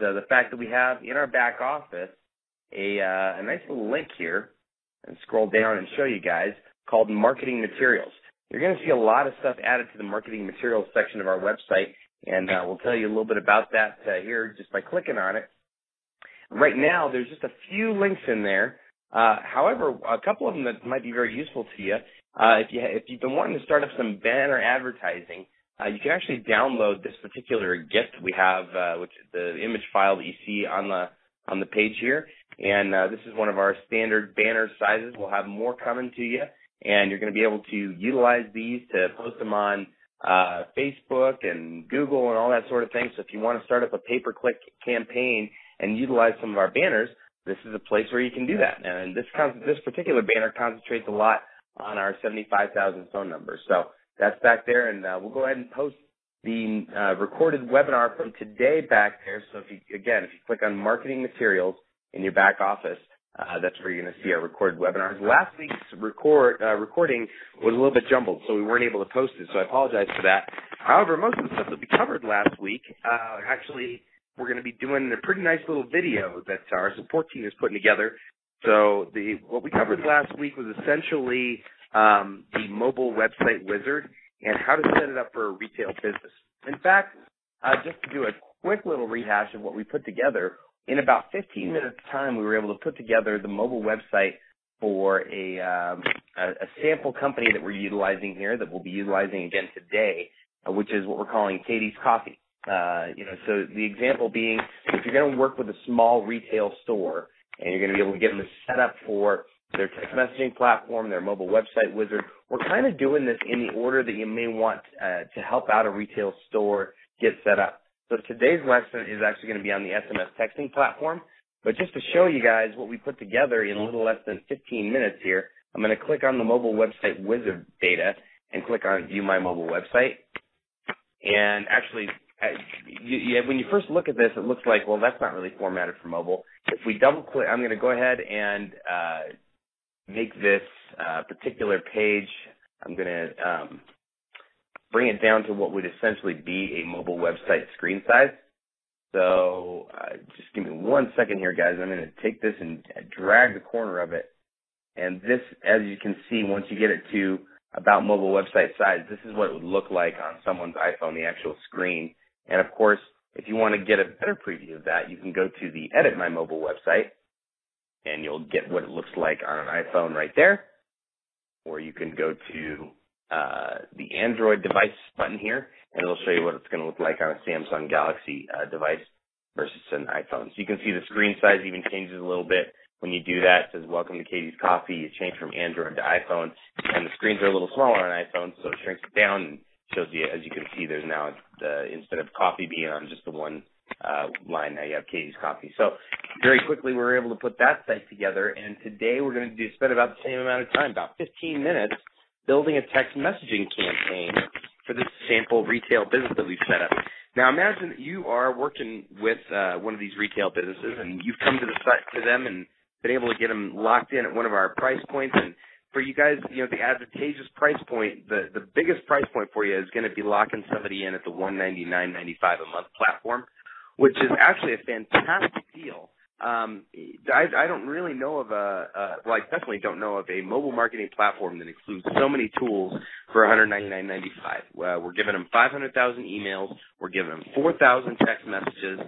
the fact that we have in our back office a nice little link here, and scroll down and show you guys, called Marketing Materials. You're going to see a lot of stuff added to the Marketing Materials section of our website, and we'll tell you a little bit about that here just by clicking on it. Right now, there's just a few links in there. However, a couple of them that might be very useful to you. If you've been wanting to start up some banner advertising, you can actually download this particular GIF we have, which is the image file that you see on the page here. And this is one of our standard banner sizes. We'll have more coming to you, and you're going to be able to utilize these to post them on Facebook and Google and all that sort of thing. So if you want to start up a pay-per-click campaign and utilize some of our banners, this is a place where you can do that. And this particular banner concentrates a lot on our 75,000 phone numbers. So that's back there, and we'll go ahead and post the recorded webinar from today back there. So if you click on Marketing Materials in your back office, that's where you're going to see our recorded webinars. Last week's recording was a little bit jumbled, so we weren't able to post it, so I apologize for that. However, most of the stuff that we covered last week, actually, we're going to be doing a pretty nice little video that our support team is putting together. So what we covered last week was essentially the mobile website wizard and how to set it up for a retail business. In fact, just to do a quick little rehash of what we put together, in about 15 minutes time, we were able to put together the mobile website for a sample company that we're utilizing here, that we'll be utilizing again today, which is what we're calling Katie's Coffee. So the example being, if you're going to work with a small retail store and you're going to be able to get them set up for their text messaging platform, their mobile website wizard, we're kind of doing this in the order that you may want to help out a retail store get set up. So today's lesson is actually going to be on the SMS texting platform. But just to show you guys what we put together in a little less than 15 minutes here, I'm going to click on the mobile website wizard data and click on View My Mobile Website. And actually, when you first look at this, it looks like, well, that's not really formatted for mobile. If we double click, I'm going to go ahead and make this particular page, I'm going to bring it down to what would essentially be a mobile website screen size. So just give me 1 second here, guys. I'm going to take this and drag the corner of it. And this, as you can see, once you get it to about mobile website size, this is what it would look like on someone's iPhone, the actual screen. And, of course, if you want to get a better preview of that, you can go to the Edit My Mobile Website, and you'll get what it looks like on an iPhone right there. Or you can go to the Android device button here, and it'll show you what it's going to look like on a Samsung Galaxy device versus an iPhone. So you can see the screen size even changes a little bit. When you do that, it says, Welcome to Katie's Coffee. You change from Android to iPhone, and the screens are a little smaller on iPhone, so it shrinks it down and shows you, as you can see, there's now, instead of coffee being on just the one line, now you have Katie's Coffee. So very quickly, we were able to put that site together, and today we're going to spend about the same amount of time, about 15 minutes, building a text messaging campaign for this sample retail business that we've set up. Now, imagine that you are working with one of these retail businesses, and you've come to the site to them and been able to get them locked in at one of our price points. And for you guys, the advantageous price point, the biggest price point for you is going to be locking somebody in at the $199.95 a month platform, which is actually a fantastic deal. I don't really know of I definitely don't know of a mobile marketing platform that includes so many tools for $199.95. We're giving them 500,000 emails. We're giving them 4,000 text messages.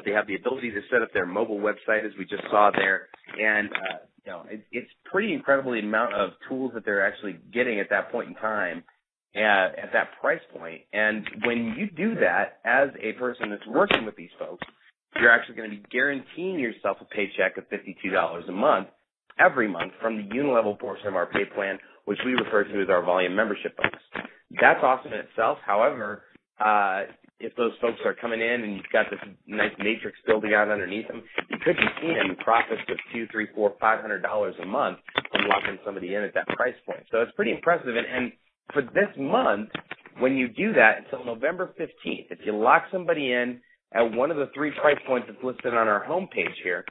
They have the ability to set up their mobile website, as we just saw there, and it's pretty incredible the amount of tools that they're actually getting at that point in time, at that price point. And when you do that as a person that's working with these folks, you're actually going to be guaranteeing yourself a paycheck of $52 a month every month from the unilevel portion of our pay plan, which we refer to as our volume membership bonus. That's awesome in itself. However, if those folks are coming in and you've got this nice matrix building out underneath them, you could be seeing profits of $200, $300, $400, $500 a month from locking somebody in at that price point. So it's pretty impressive. And for this month, when you do that until November 15th, if you lock somebody in at one of the 3 price points that's listed on our homepage here,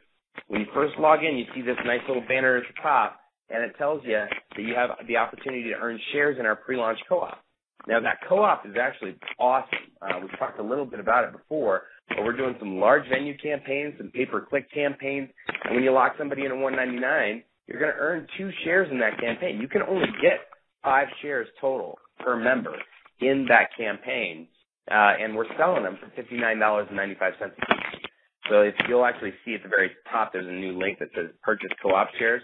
when you first log in, you see this nice little banner at the top, and it tells you that you have the opportunity to earn shares in our pre-launch co-op. Now, that co-op is actually awesome. We've talked a little bit about it before, but we're doing some large venue campaigns, some pay-per-click campaigns, and when you lock somebody in at $199, you're going to earn 2 shares in that campaign. You can only get 5 shares total per member in that campaign, and we're selling them for $59.95 each. So if you'll actually see at the very top, there's a new link that says purchase co-op shares.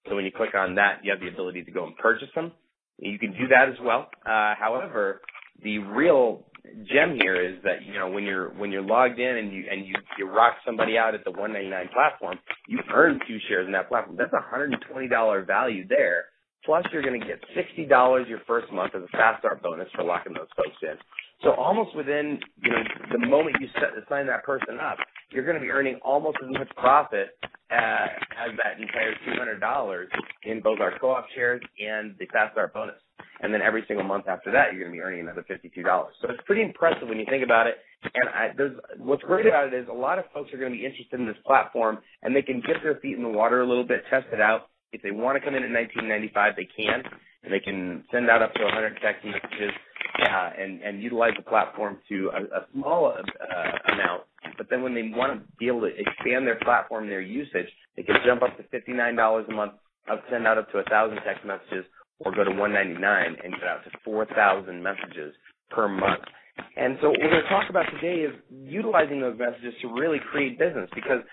So when you click on that, you have the ability to go and purchase them. You can do that as well. However, the real gem here is that, when you're logged in and you rock somebody out at the $199 platform, you earn 2 shares in that platform. That's $120 value there. Plus, you're going to get $60 your first month as a fast start bonus for locking those folks in. So almost within, the moment you sign that person up, you're going to be earning almost as much profit as that entire $200 in both our co-op shares and the fast start bonus. And then every single month after that, you're going to be earning another $52. So it's pretty impressive when you think about it. And what's great about it is a lot of folks are going to be interested in this platform, and they can get their feet in the water a little bit, test it out. If they want to come in at $19.95, they can, and they can send out up to 100 text messages and utilize the platform to a small amount. But then when they want to be able to expand their platform, their usage, they can jump up to $59 a month, send out up to 1,000 text messages, or go to $199 and get out to 4,000 messages per month. And so what we're going to talk about today is utilizing those messages to really create business, because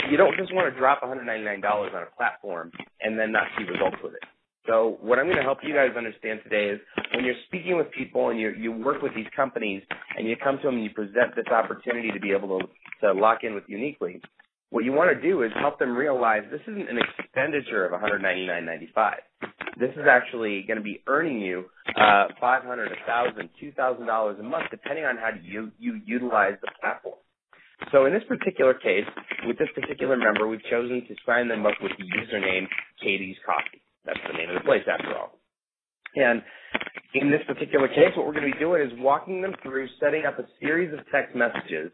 you don't just want to drop $199 on a platform and then not see results with it. So what I'm going to help you guys understand today is when you're speaking with people and you work with these companies and you come to them and you present this opportunity to be able to lock in with Uniquely, what you want to do is help them realize this isn't an expenditure of $199.95. This is actually going to be earning you $500, $1,000, $2,000 a month, depending on how you utilize the platform. So in this particular case, with this particular member, we've chosen to sign them up with the username Katie's Coffee. That's the name of the place, after all. And in this particular case, what we're going to be doing is walking them through setting up a series of text messages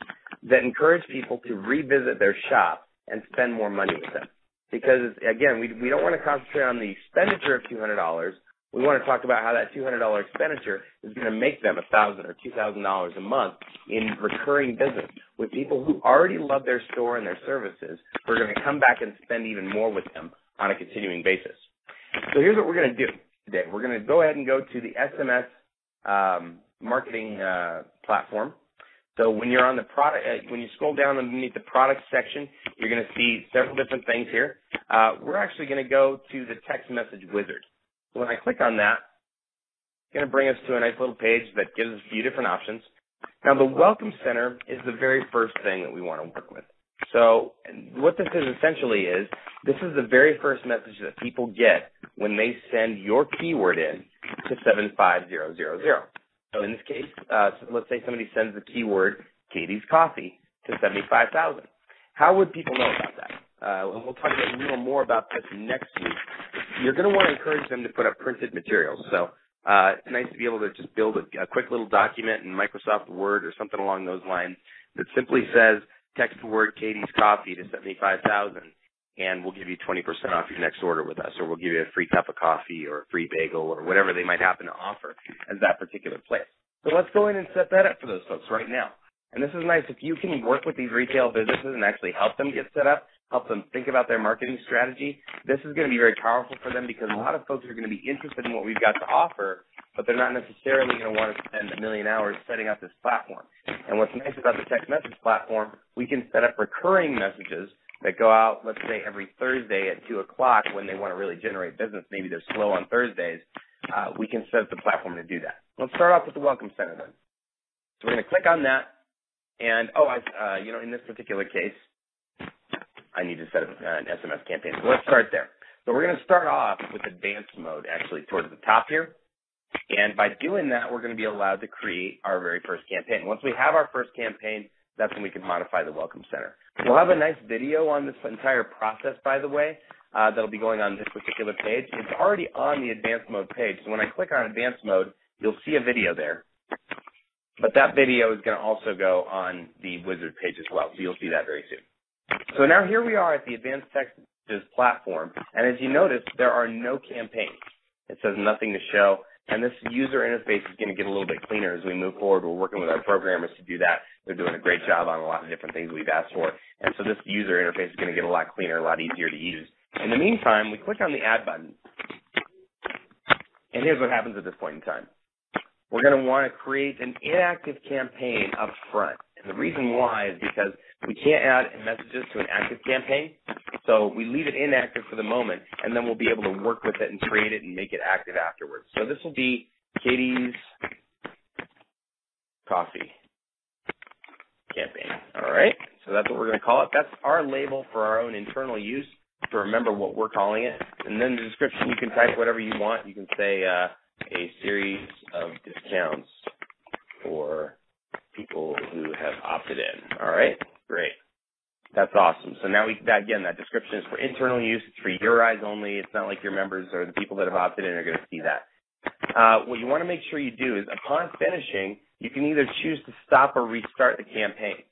that encourage people to revisit their shop and spend more money with them. Because, again, we don't want to concentrate on the expenditure of $200. We want to talk about how that $200 expenditure is going to make them $1,000 or $2,000 a month in recurring business with people who already love their store and their services, who are going to come back and spend even more with them on a continuing basis. So here's what we're going to do today. We're going to go ahead and go to the SMS marketing platform. So when you're on the product, when you scroll down underneath the product section, you're going to see several different things here. We're actually going to go to the text message wizard. So when I click on that, it's going to bring us to a nice little page that gives us a few different options. Now, the Welcome Center is the very first thing that we want to work with. So what this is essentially is, this is the very first message that people get when they send your keyword in to 75000. So in this case, let's say somebody sends the keyword Katie's Coffee to 75,000. How would people know about that? And we'll talk a little more about this next week. You're going to want to encourage them to put up printed materials. So it's nice to be able to just build a quick little document in Microsoft Word or something along those lines that simply says, text the word Katie's Coffee to 75,000, and we'll give you 20% off your next order with us, or we'll give you a free cup of coffee or a free bagel or whatever they might happen to offer as that particular place. So let's go in and set that up for those folks right now. And this is nice. If you can work with these retail businesses and actually help them get set up, help them think about their marketing strategy, this is going to be very powerful for them, because a lot of folks are going to be interested in what we've got to offer, but they're not necessarily going to want to spend a million hours setting up this platform. And what's nice about the text message platform, we can set up recurring messages that go out, let's say, every Thursday at 2 o'clock when they want to really generate business. Maybe they're slow on Thursdays. We can set up the platform to do that. Let's start off with the Welcome Center then. So we're going to click on that. And, in this particular case, I need to set up an SMS campaign. So let's start there. So we're going to start off with advanced mode, actually, towards the top here. And by doing that, we're going to be allowed to create our very first campaign. Once we have our first campaign, that's when we can modify the Welcome Center. We'll have a nice video on this entire process, by the way, that'll be going on this particular page. It's already on the advanced mode page. So when I click on advanced mode, you'll see a video there. But that video is going to also go on the wizard page as well, so you'll see that very soon. So now here we are at the Advanced Text Messages platform, and as you notice, there are no campaigns. It says nothing to show. And this user interface is going to get a little bit cleaner as we move forward. We're working with our programmers to do that. They're doing a great job on a lot of different things we've asked for. And so this user interface is going to get a lot cleaner, a lot easier to use. In the meantime, we click on the add button. And here's what happens at this point in time. We're going to want to create an inactive campaign up front. And the reason why is because we can't add messages to an active campaign. So we leave it inactive for the moment, and then we'll be able to work with it and create it and make it active afterwards. So this will be Katie's Coffee campaign. All right? So that's what we're going to call it. That's our label for our own internal use to remember what we're calling it. And then the description, you can type whatever you want. You can say a series of discounts for people who have opted in. All right? Great. That's awesome. So now that description is for internal use. It's for your eyes only. It's not like your members or the people that have opted in are going to see that. What you want to make sure you do is upon finishing, you can either choose to stop or restart the campaign.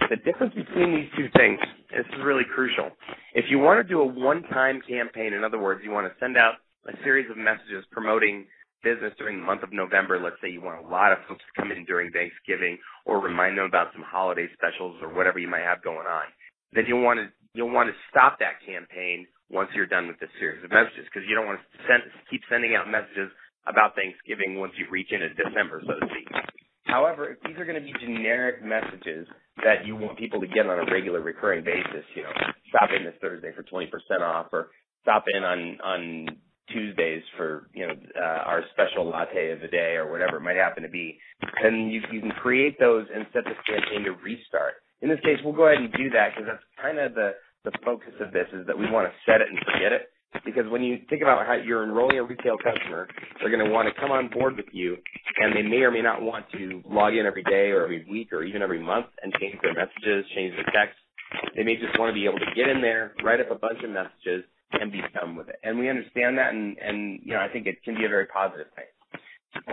The difference between these two things, this is really crucial. If you want to do a one-time campaign, in other words, you want to send out a series of messages promoting business during the month of November. Let's say you want a lot of folks to come in during Thanksgiving or remind them about some holiday specials or whatever you might have going on. Then you'll want to stop that campaign once you're done with this series of messages, because you don't want to keep sending out messages about Thanksgiving once you reach into December, so to speak. However, if these are going to be generic messages that you want people to get on a regular, recurring basis, stop in this Thursday for 20% off, or stop in on Tuesdays for our special latte of the day or whatever it might happen to be, then you can create those and set this campaign to restart. In this case, we'll go ahead and do that because that's kind of the focus of this, is that we want to set it and forget it. Because when you think about how you're enrolling a retail customer, they're going to want to come on board with you, and they may or may not want to log in every day or every week or even every month and change their messages, change their text. They may just want to be able to get in there, write up a bunch of messages, and be done with it. And we understand that, and I think it can be a very positive thing.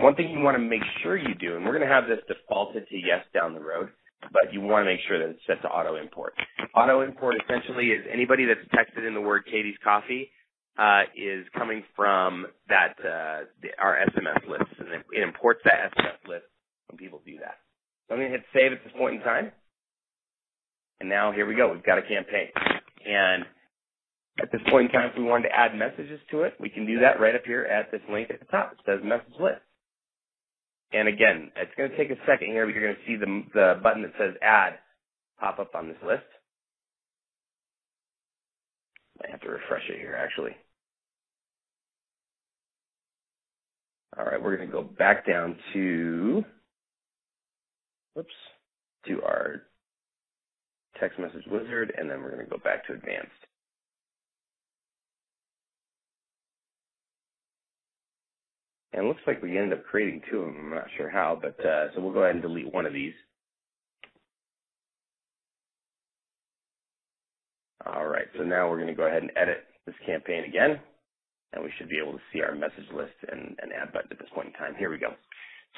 One thing you want to make sure you do, and we're going to have this defaulted to yes down the road, but you want to make sure that it's set to auto import. Auto import essentially is anybody that's texted in the word Katie's Coffee is coming from that our SMS list, and it imports that SMS list when people do that. So I'm going to hit save at this point in time, and now here we go. We've got a campaign, and at this point in time, if we wanted to add messages to it, we can do that right up here at this link at the top. It says message list. And again, it's going to take a second here, but you're going to see the button that says add pop up on this list. I have to refresh it here, actually. All right, we're going to go back down to our text message wizard, and then we're going to go back to advanced. And it looks like we ended up creating two of them. I'm not sure how, but so we'll go ahead and delete one of these. All right, so now we're going to go ahead and edit this campaign again, and we should be able to see our message list and add button at this point in time. Here we go.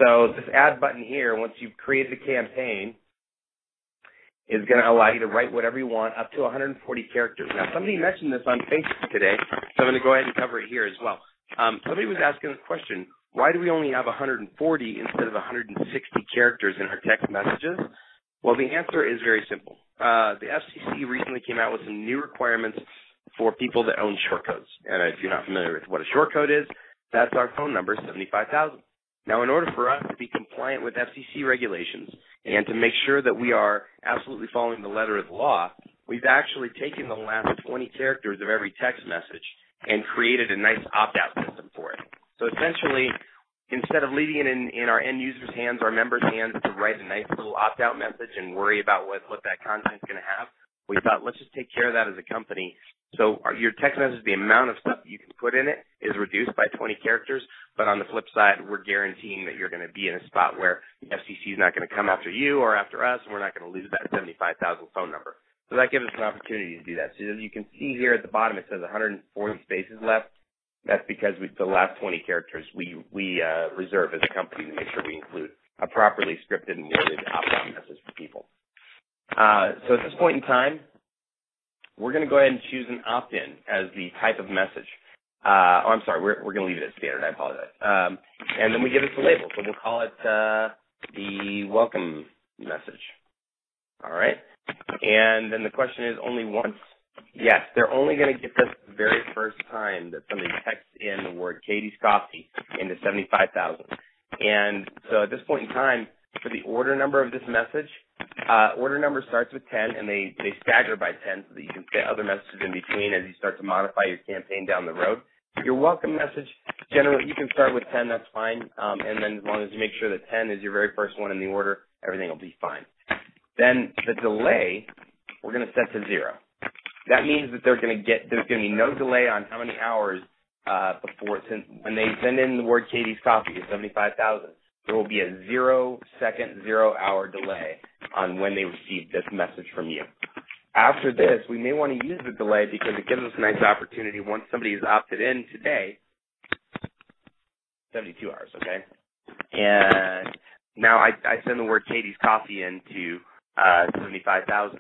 So this add button here, once you've created the campaign, is going to allow you to write whatever you want, up to 140 characters. Now, somebody mentioned this on Facebook today, so I'm going to go ahead and cover it here as well. Somebody was asking the question, why do we only have 140 instead of 160 characters in our text messages? Well, the answer is very simple. The FCC recently came out with some new requirements for people that own short codes. And if you're not familiar with what a short code is, that's our phone number, 75,000. Now, in order for us to be compliant with FCC regulations and to make sure that we are absolutely following the letter of the law, we've actually taken the last 20 characters of every text message and created a nice opt-out system for it. So essentially, instead of leaving it in our end users' hands, our members' hands, to write a nice little opt-out message and worry about what that content is going to have, we thought, let's just take care of that as a company. So your text message, the amount of stuff you can put in it is reduced by 20 characters, but on the flip side, we're guaranteeing that you're going to be in a spot where the FCC is not going to come after you or after us, and we're not going to lose that 75,000 phone number. So that gives us an opportunity to do that. So as you can see here at the bottom, it says 140 spaces left. That's because the last 20 characters we reserve as a company to make sure we include a properly scripted and worded opt-out message for people. So at this point in time, we're going to go ahead and choose an opt-in as the type of message. Oh, I'm sorry. We're going to leave it as standard. I apologize. And then we give it a label. So we'll call it the welcome message. All right. And then the question is only once? Yes, they're only going to get this the very first time that somebody texts in the word Katie's Coffee into 75,000. And so at this point in time, for the order number of this message, order number starts with 10, and they stagger by 10 so that you can fit other messages in between as you start to modify your campaign down the road. Your welcome message, generally, you can start with 10, that's fine. And then as long as you make sure that 10 is your very first one in the order, everything will be fine. Then the delay, we're going to set to 0. That means that there's going to be no delay on how many hours before, when they send in the word Katie's Coffee to 75,000, there will be a 0-second, 0-hour delay on when they receive this message from you. After this, we may want to use the delay because it gives us a nice opportunity once somebody has opted in today, 72 hours, okay? And now I send the word Katie's Coffee into 75,000.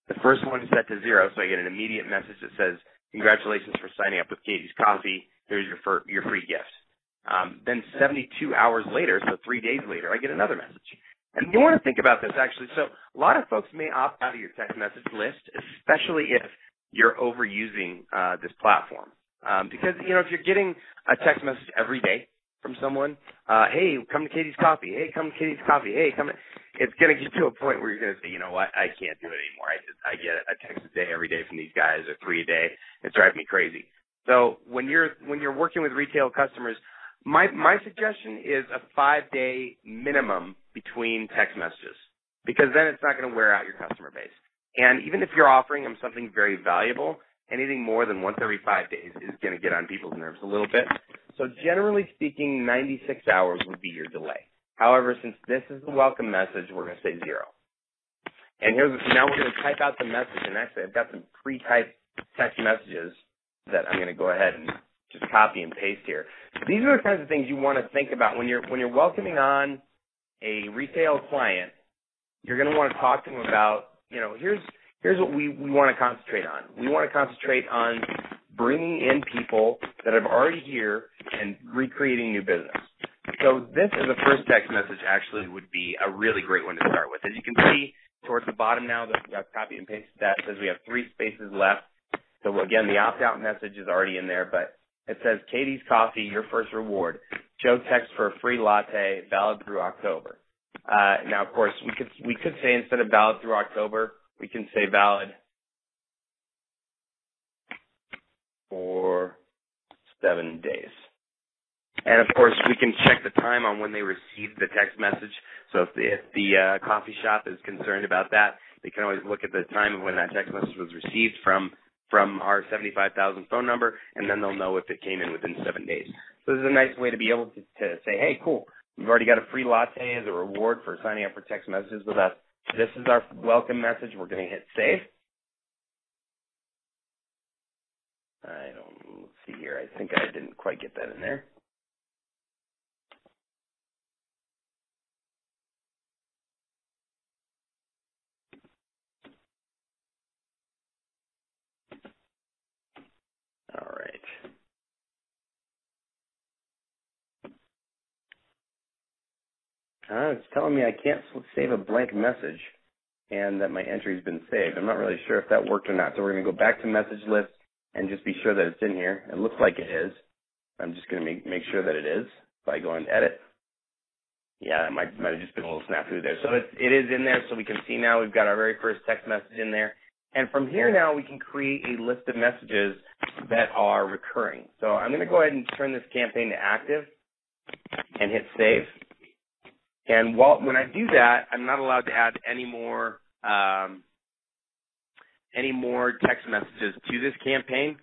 The first one is set to 0, so I get an immediate message that says, congratulations for signing up with Katie's Coffee. Here's your free gift. Then 72 hours later, so 3 days later, I get another message. And you want to think about this, actually. So a lot of folks may opt out of your text message list, especially if you're overusing this platform. Because, if you're getting a text message every day from someone, hey, come to Katie's Coffee. Hey, come to Katie's Coffee. Hey, come. It's going to get to a point where you're going to say, you know what, I can't do it anymore. I get a text a day every day from these guys, or 3 a day. It drives me crazy. So when you're working with retail customers, my suggestion is a 5-day minimum between text messages, because then it's not going to wear out your customer base. And even if you're offering them something very valuable, anything more than once every 5 days is going to get on people's nerves a little bit. So generally speaking, 96 hours would be your delay. However, since this is the welcome message, we're going to say 0. And now we're going to type out the message. And actually, I've got some pre-typed text messages that I'm going to go ahead and just copy and paste here. So these are the kinds of things you want to think about when you're welcoming on a retail client. You're going to want to talk to them about, here's what we want to concentrate on. We want to concentrate on bringing in people that are already here and recreating new business. So this as a first text message actually would be a really great one to start with. As you can see towards the bottom now, that I've copied and pasted that, says we have 3 spaces left. So again, the opt-out message is already in there, but it says Katie's Coffee, your first reward. Show text for a free latte, valid through October. Now, of course, we could say instead of valid through October, we can say valid for 7 days. And, of course, we can check the time on when they received the text message. So if the coffee shop is concerned about that, they can always look at the time of when that text message was received from our 75,000 phone number, and then they'll know if it came in within 7 days. So this is a nice way to be able to say, hey, cool, we've already got a free latte as a reward for signing up for text messages with us. This is our welcome message. We're going to hit save. Let's see here. I think I didn't quite get that in there. All right. It's telling me I can't save a blank message and that my entry's been saved. I'm not really sure if that worked or not. So we're going to go back to message list and just be sure that it's in here. It looks like it is. I'm just going to make sure that it is by going to edit. Yeah, it might have just been a little snafu there. So it is in there, so we can see now we've got our very first text message in there. And from here now, we can create a list of messages that are recurring. So I'm going to go ahead and turn this campaign to active and hit save. And when I do that, I'm not allowed to add any more text messages to this campaign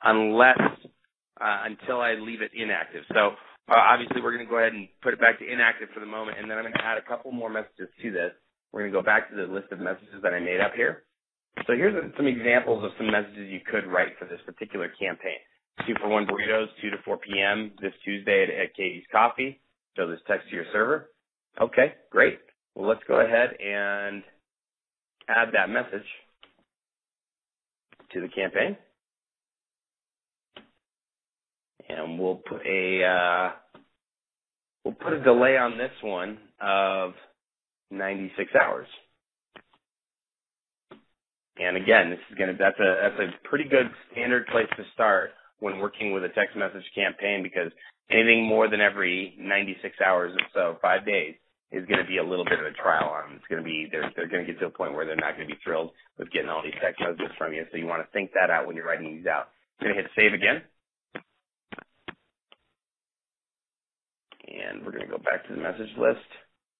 until I leave it inactive. So obviously, we're going to go ahead and put it back to inactive for the moment, and then I'm going to add a couple more messages to this. We're going to go back to the list of messages that I made up here. So here's some examples of some messages you could write for this particular campaign. 2 for 1 burritos, 2 to 4 p.m. this Tuesday at Katie's Coffee. Show this text to your server. Okay, great. Well, let's go ahead and add that message to the campaign. And we'll put a delay on this one of 96 hours. And again, that's a pretty good standard place to start when working with a text message campaign, because anything more than every 96 hours or so, 5 days, is going to be a little bit of a trial on. It's going to be, they're going to get to a point where they're not going to be thrilled with getting all these text messages from you. So you want to think that out when you're writing these out. I'm going to hit save again. And we're going to go back to the message list.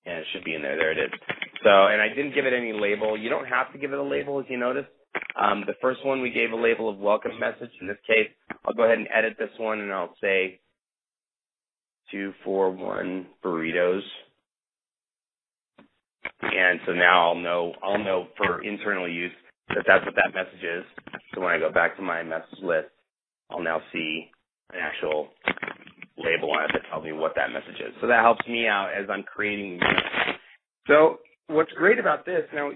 And it should be in there. There it is. So, and I didn't give it any label. You don't have to give it a label, as you noticed. The first one we gave a label of welcome message. In this case, I'll go ahead and edit this one, and I'll say 241 burritos. And so now I'll know for internal use that that's what that message is. So when I go back to my message list, I'll now see an actual label on it that tells me what that message is. So that helps me out as I'm creating. So what's great about this, now,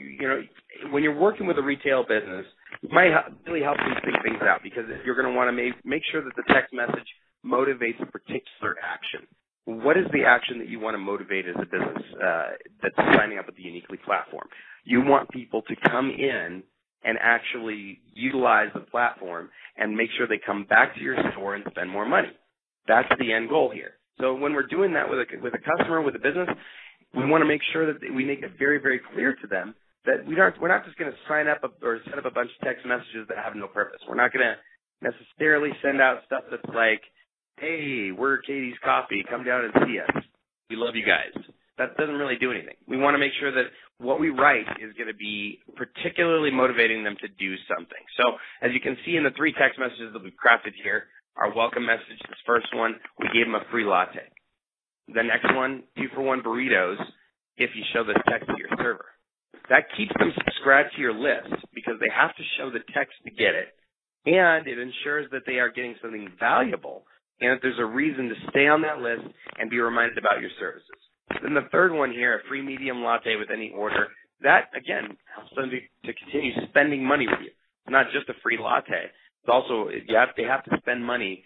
when you're working with a retail business, it might really help you think things out, because you're going to want to make sure that the text message motivates a particular action. What is the action that you want to motivate as a business that's signing up with the Uniquely platform? You want people to come in and actually utilize the platform and make sure they come back to your store and spend more money. That's the end goal here. So when we're doing that with a customer, with a business, we want to make sure that we make it very, very clear to them that we're not just going to sign up or set up a bunch of text messages that have no purpose. We're not going to necessarily send out stuff that's like, hey, we're Katie's Coffee, come down and see us. We love you guys. That doesn't really do anything. We want to make sure that what we write is going to be particularly motivating them to do something. So as you can see in the 3 text messages that we've crafted here, our welcome message, this first one, we gave them a free latte. The next one, 2-for-1 burritos, if you show this text to your server. That keeps them subscribed to your list because they have to show the text to get it, and it ensures that they are getting something valuable and that there's a reason to stay on that list and be reminded about your services. Then the third one here, a free medium latte with any order, that, again, helps them to continue spending money with you. It's not just a free latte. It's also, they have to spend money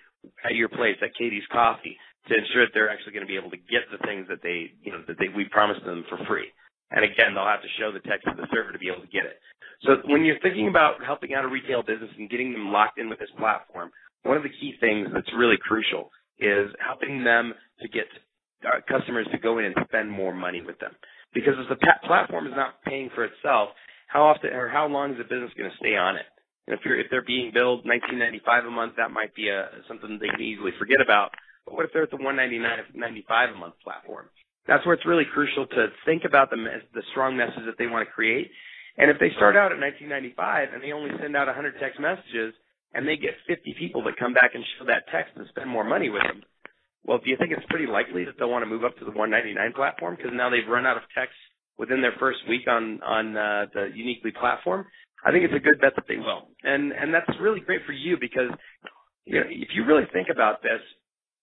at your place, at Katie's Coffee, to ensure that they're actually going to be able to get the things that we promised them for free. And again, they'll have to show the text to the server to be able to get it. So when you're thinking about helping out a retail business and getting them locked in with this platform, one of the key things that's really crucial is helping them to get customers to go in and spend more money with them. Because if the platform is not paying for itself, how often or how long is the business going to stay on it? And if they're being billed $19.95 a month, that might be something they can easily forget about. But what if they're at the $199.95 a month platform? That's where it's really crucial to think about the strong message that they want to create. And if they start out at $19.95 and they only send out 100 text messages and they get 50 people that come back and show that text and spend more money with them, well, do you think it's pretty likely that they'll want to move up to the $199 platform because now they've run out of text within their first week on the Uniquely platform? I think it's a good bet that they will. And that's really great for you because if you really think about this,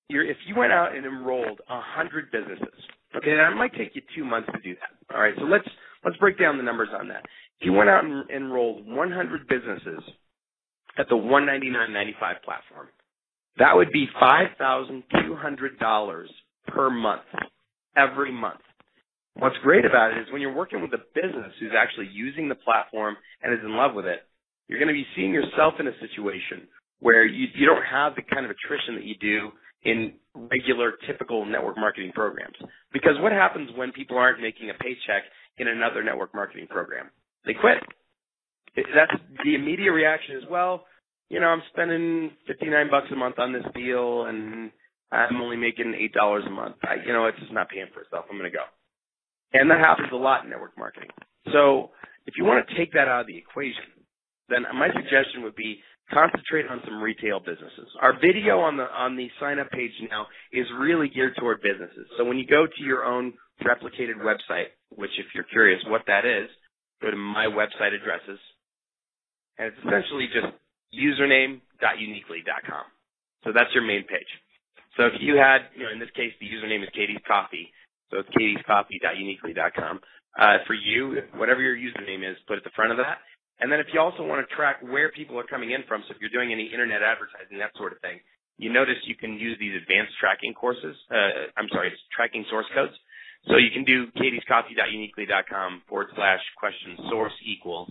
if you went out and enrolled 100 businesses, okay, that might take you 2 months to do that. All right, so let's break down the numbers on that. If you went out and enrolled 100 businesses at the $199.95 platform, that would be $5,200 per month, every month. What's great about it is when you're working with a business who's actually using the platform and is in love with it, you're going to be seeing yourself in a situation where you don't have the kind of attrition that you do in regular, typical network marketing programs. Because what happens when people aren't making a paycheck in another network marketing program? They quit. That's the immediate reaction is, well, I'm spending $59 a month on this deal, and I'm only making $8 a month. It's just not paying for itself. I'm going to go. And that happens a lot in network marketing. So if you want to take that out of the equation, then my suggestion would be concentrate on some retail businesses. Our video on the sign-up page now is really geared toward businesses. So when you go to your own replicated website, which if you're curious what that is, go to my website addresses, and it's essentially just username.uniquely.com. So that's your main page. So if you had, in this case, the username is Katie's Coffee, so it's katiescoffee.uniquely.com. For you, whatever your username is, put at the front of that. And then if you also want to track where people are coming in from, so if you're doing any internet advertising, that sort of thing, you notice you can use these advanced tracking courses. It's tracking source codes. So you can do katiescoffee.uniquely.com/question source equals.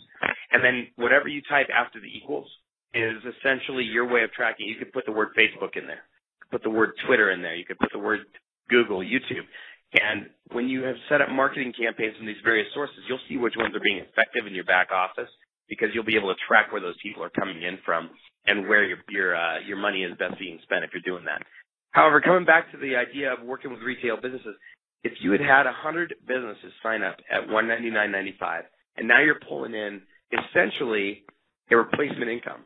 And then whatever you type after the equals is essentially your way of tracking. You could put the word Facebook in there. You could put the word Twitter in there. You could put the word Google, YouTube. And when you have set up marketing campaigns from these various sources, you'll see which ones are being effective in your back office because you'll be able to track where those people are coming in from and where your money is best being spent if you're doing that. However, coming back to the idea of working with retail businesses, if you had 100 businesses sign up at $199.95, and now you're pulling in essentially a replacement income.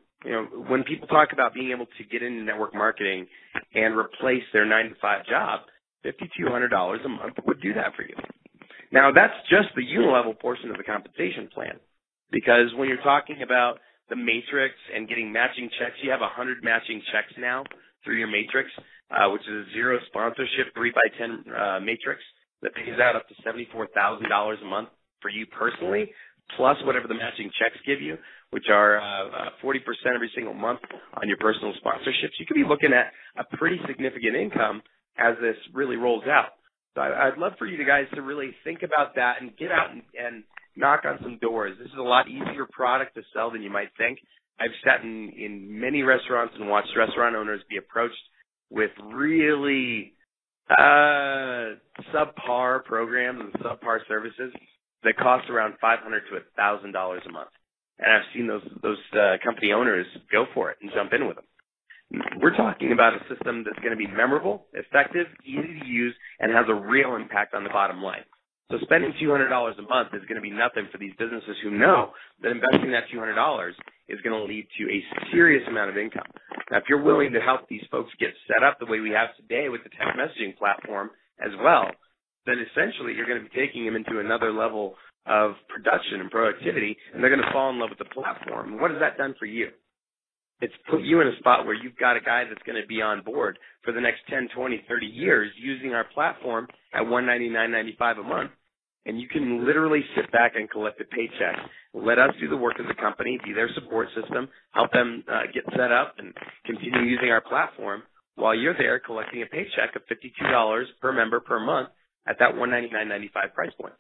When people talk about being able to get into network marketing and replace their 9-to-5 job, $5,200 a month would do that for you. Now, that's just the unilevel portion of the compensation plan, because when you're talking about the matrix and getting matching checks, you have 100 matching checks now through your matrix, which is a zero sponsorship 3x10 matrix that pays out up to $74,000 a month for you personally, plus whatever the matching checks give you, which are 40% every single month on your personal sponsorships. You could be looking at a pretty significant income as this really rolls out. So I'd love for you guys to really think about that and get out and knock on some doors. This is a lot easier product to sell than you might think. I've sat in many restaurants and watched restaurant owners be approached with really subpar programs and subpar services that cost around $500 to $1,000 a month. And I've seen those company owners go for it and jump in with them. We're talking about a system that's going to be memorable, effective, easy to use, and has a real impact on the bottom line. So spending $200 a month is going to be nothing for these businesses who know that investing that $200 is going to lead to a serious amount of income. Now, if you're willing to help these folks get set up the way we have today with the text messaging platform as well, then essentially you're going to be taking them into another level of production and productivity, and they're going to fall in love with the platform. And what has that done for you? It's put you in a spot where you've got a guy that's going to be on board for the next 10, 20, 30 years using our platform at $199.95 a month. And you can literally sit back and collect a paycheck. Let us do the work as a company, be their support system, help them get set up and continue using our platform while you're there collecting a paycheck of $52 per member per month at that $199.95 price point.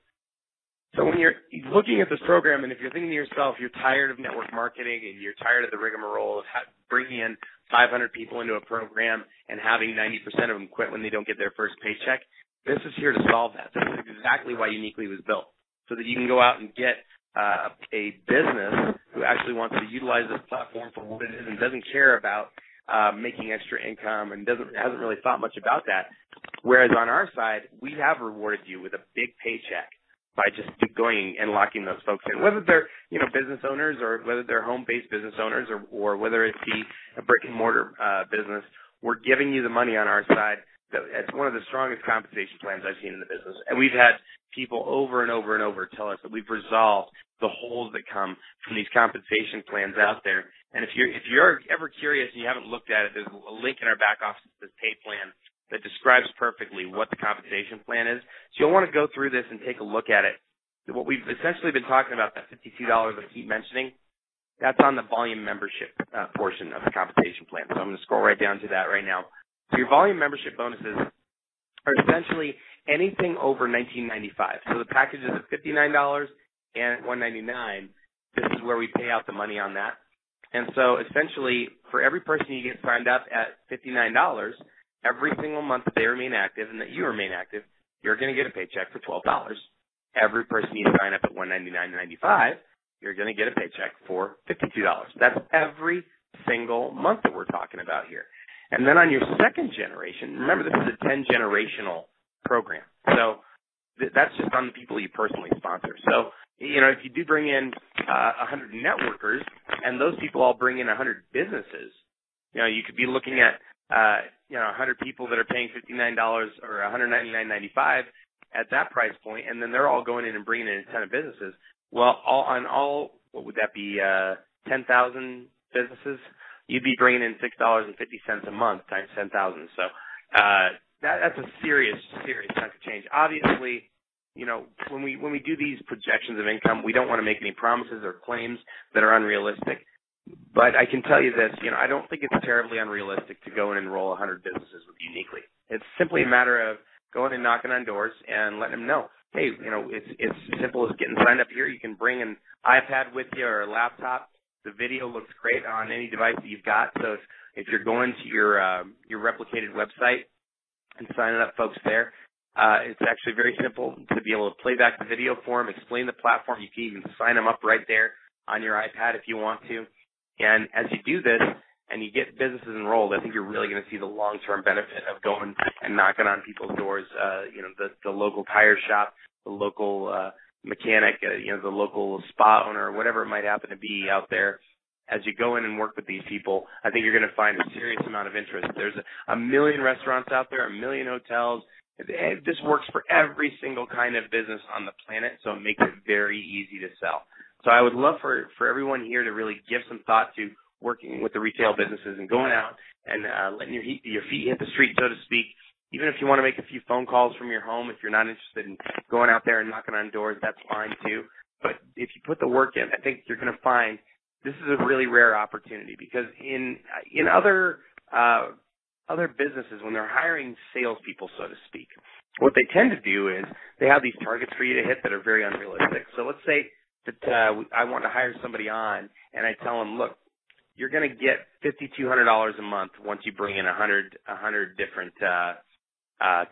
So when you're looking at this program, and if you're thinking to yourself, you're tired of network marketing and you're tired of the rigmarole of bringing in 500 people into a program and having 90% of them quit when they don't get their first paycheck, this is here to solve that. This is exactly why Uniquely was built, so that you can go out and get a business who actually wants to utilize this platform for what it is and doesn't care about making extra income and hasn't really thought much about that. Whereas on our side, we have rewarded you with a big paycheck by just going and locking those folks in, whether they're business owners or whether they're home-based business owners or whether it be a brick-and-mortar business. We're giving you the money on our side. It's one of the strongest compensation plans I've seen in the business. And we've had people over and over and over tell us that we've resolved the holes that come from these compensation plans out there. And if you're ever curious and you haven't looked at it, there's a link in our back office to this pay plan that describes perfectly what the compensation plan is. So you'll want to go through this and take a look at it. What we've essentially been talking about, that $52 I keep mentioning, that's on the volume membership portion of the compensation plan. So I'm going to scroll right down to that right now. So your volume membership bonuses are essentially anything over $19.95. So the packages of $59 and $199, this is where we pay out the money on that. And so essentially for every person you get signed up at $59, every single month that they remain active and that you remain active, you're going to get a paycheck for $12. Every person you sign up at $199.95, you're going to get a paycheck for $52. That's every single month that we're talking about here. And then on your second generation, remember this is a 10-generational program. So that's just on the people you personally sponsor. So, if you do bring in 100 networkers and those people all bring in 100 businesses, you could be looking at 100 people that are paying $59 or $199.95 at that price point, and then they're all going in and bringing in a ton of businesses. Well, what would that be, 10,000 businesses? You'd be bringing in $6.50 a month times 10,000. So that's a serious chunk of change. Obviously, when we do these projections of income, we don't want to make any promises or claims that are unrealistic. But I can tell you this, I don't think it's terribly unrealistic to go and enroll 100 businesses with Uniquely. It's simply a matter of going and knocking on doors and letting them know, hey, it's as simple as getting signed up here. You can bring an iPad with you or a laptop. The video looks great on any device that you've got. So if you're going to your replicated website and signing up folks there, it's actually very simple to be able to play back the video for them, explain the platform. You can even sign them up right there on your iPad if you want to. And as you do this and you get businesses enrolled, I think you're really going to see the long-term benefit of going and knocking on people's doors, the local tire shop, the local mechanic, the local spa owner, whatever it might happen to be out there. As you go in and work with these people, I think you're going to find a serious amount of interest. There's a million restaurants out there, a million hotels. This works for every single kind of business on the planet, so it makes it very easy to sell. So I would love for everyone here to really give some thought to working with the retail businesses and going out and letting your feet hit the street, so to speak. Even if you want to make a few phone calls from your home, if you're not interested in going out there and knocking on doors, that's fine too. But if you put the work in, I think you're going to find this is a really rare opportunity, because in other businesses, when they're hiring salespeople, so to speak, what they tend to do is they have these targets for you to hit that are very unrealistic. So let's say that I want to hire somebody on, and I tell them, look, you're going to get $5,200 a month once you bring in 100 different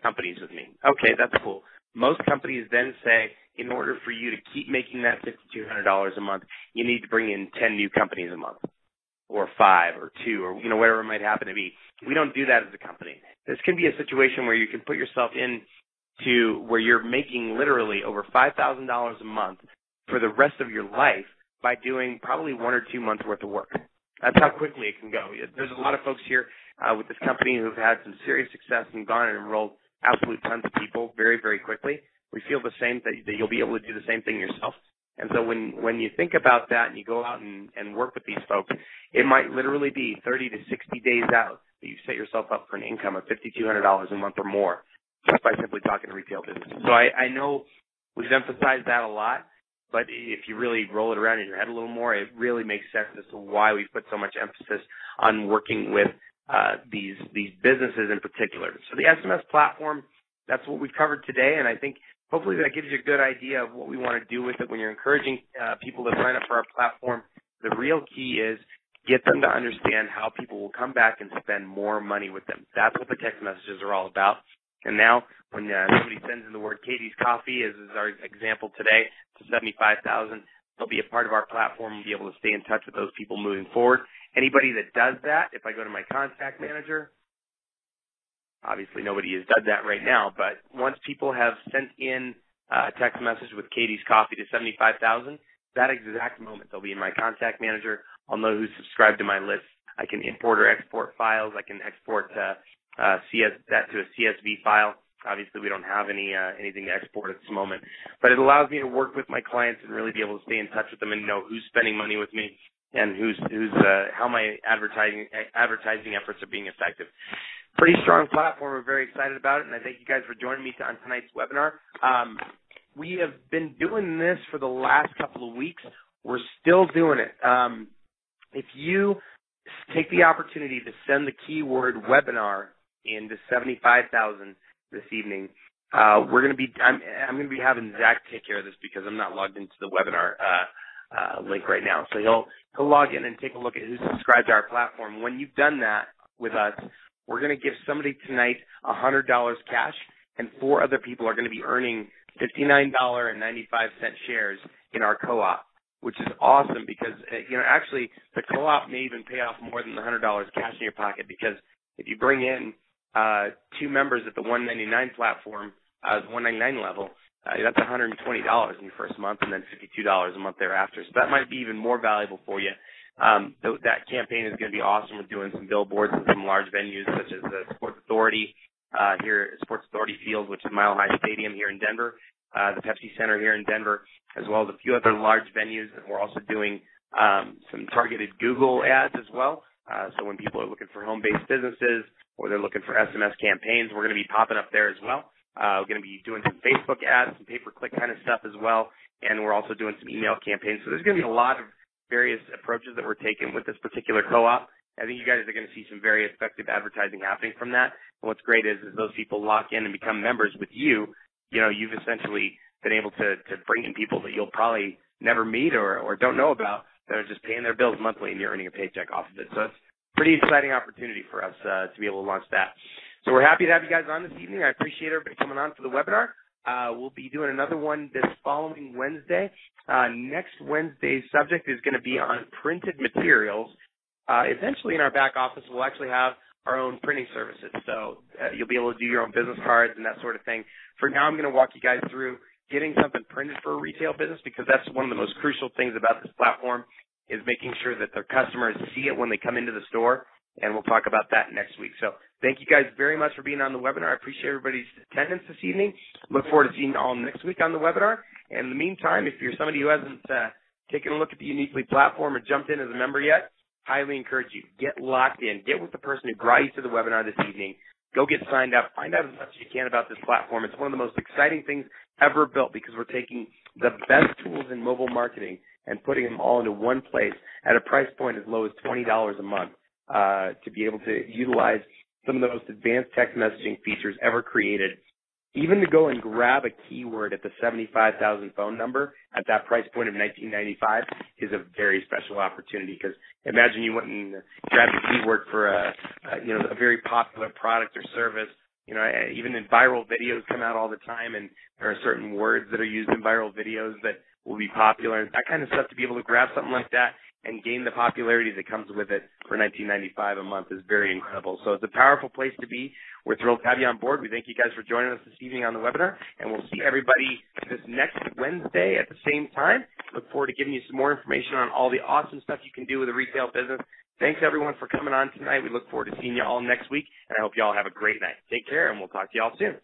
companies with me. Okay, that's cool. Most companies then say, in order for you to keep making that $5,200 a month, you need to bring in 10 new companies a month, or 5 or 2, or whatever it might happen to be. We don't do that as a company. This can be a situation where you can put yourself into where you're making literally over $5,000 a month for the rest of your life by doing probably 1 or 2 months worth of work. That's how quickly it can go. There's a lot of folks here with this company who've had some serious success and gone and enrolled absolute tons of people very, very quickly. We feel the same, that you'll be able to do the same thing yourself. And so when you think about that and you go out and work with these folks, it might literally be 30 to 60 days out that you set yourself up for an income of $5,200 a month or more just by simply talking to retail businesses. So I know we've emphasized that a lot, but if you really roll it around in your head a little more, it really makes sense as to why we put so much emphasis on working with these businesses in particular. So the SMS platform, that's what we've covered today, and I think hopefully that gives you a good idea of what we want to do with it. When you're encouraging people to sign up for our platform, the real key is get them to understand how people will come back and spend more money with them. That's what the text messages are all about. And now when somebody sends in the word Katie's Coffee, as is our example today, to 75,000, they'll be a part of our platform and be able to stay in touch with those people moving forward. Anybody that does that, if I go to my contact manager, obviously nobody has done that right now, but once people have sent in a text message with Katie's Coffee to 75,000, that exact moment they'll be in my contact manager. I'll know who's subscribed to my list. I can import or export files. I can export that to a CSV file. Obviously, we don't have anything to export at this moment, but it allows me to work with my clients and really be able to stay in touch with them and know who's spending money with me and how my advertising efforts are being effective. Pretty strong platform. We're very excited about it, and I thank you guys for joining me on tonight's webinar. We have been doing this for the last couple of weeks. We're still doing it. If you take the opportunity to send the keyword webinar into 75,000 this evening, I'm going to be having Zach take care of this because I'm not logged into the webinar link right now. So he'll log in and take a look at who's subscribed to our platform. When you've done that with us, we're going to give somebody tonight $100 cash, and 4 other people are going to be earning $59.95 shares in our co-op, which is awesome because, actually the co-op may even pay off more than the $100 cash in your pocket, because if you bring in 2 members at the $199 platform, the $199 level, that's $120 in your first month, and then $52 a month thereafter. So that might be even more valuable for you. That campaign is going to be awesome. We're doing some billboards in some large venues such as the Sports Authority here, Sports Authority Field, which is Mile High Stadium here in Denver, the Pepsi Center here in Denver, as well as a few other large venues. And we're also doing some targeted Google ads as well. So when people are looking for home-based businesses or they're looking for SMS campaigns, we're going to be popping up there as well. We're going to be doing some Facebook ads, some pay-per-click kind of stuff as well. And we're also doing some email campaigns. So there's going to be a lot of various approaches that we're taking with this particular co-op. I think you guys are going to see some very effective advertising happening from that. And what's great is those people lock in and become members with you. You know, you've essentially been able to bring in people that you'll probably never meet or don't know about that are just paying their bills monthly and you're earning a paycheck off of it. So it's a pretty exciting opportunity for us to be able to launch that. So we're happy to have you guys on this evening. I appreciate everybody coming on for the webinar. We'll be doing another one this following Wednesday. Next Wednesday's subject is going to be on printed materials. Eventually in our back office, we'll actually have our own printing services. So you'll be able to do your own business cards and that sort of thing. For now, I'm going to walk you guys through getting something printed for a retail business because that's one of the most crucial things about this platform is making sure that their customers see it when they come into the store. And we'll talk about that next week. So thank you guys very much for being on the webinar. I appreciate everybody's attendance this evening. Look forward to seeing you all next week on the webinar. And in the meantime, if you're somebody who hasn't taken a look at the Uniquely platform or jumped in as a member yet, highly encourage you. Get locked in. Get with the person who brought you to the webinar this evening. Go get signed up. Find out as much as you can about this platform. It's one of the most exciting things ever built because we're taking the best tools in mobile marketing and putting them all into one place at a price point as low as $20 a month to be able to utilize some of the most advanced text messaging features ever created. Even to go and grab a keyword at the 75,000 phone number at that price point of $19.95 is a very special opportunity because imagine you went and grabbed a keyword for a very popular product or service. You know, even in viral videos come out all the time, and there are certain words that are used in viral videos that will be popular. That kind of stuff, to be able to grab something like that and gain the popularity that comes with it for $19.95 a month is very incredible. So it's a powerful place to be. We're thrilled to have you on board. We thank you guys for joining us this evening on the webinar, and we'll see everybody this next Wednesday at the same time. Look forward to giving you some more information on all the awesome stuff you can do with a retail business. Thanks, everyone, for coming on tonight. We look forward to seeing you all next week, and I hope you all have a great night. Take care, and we'll talk to you all soon.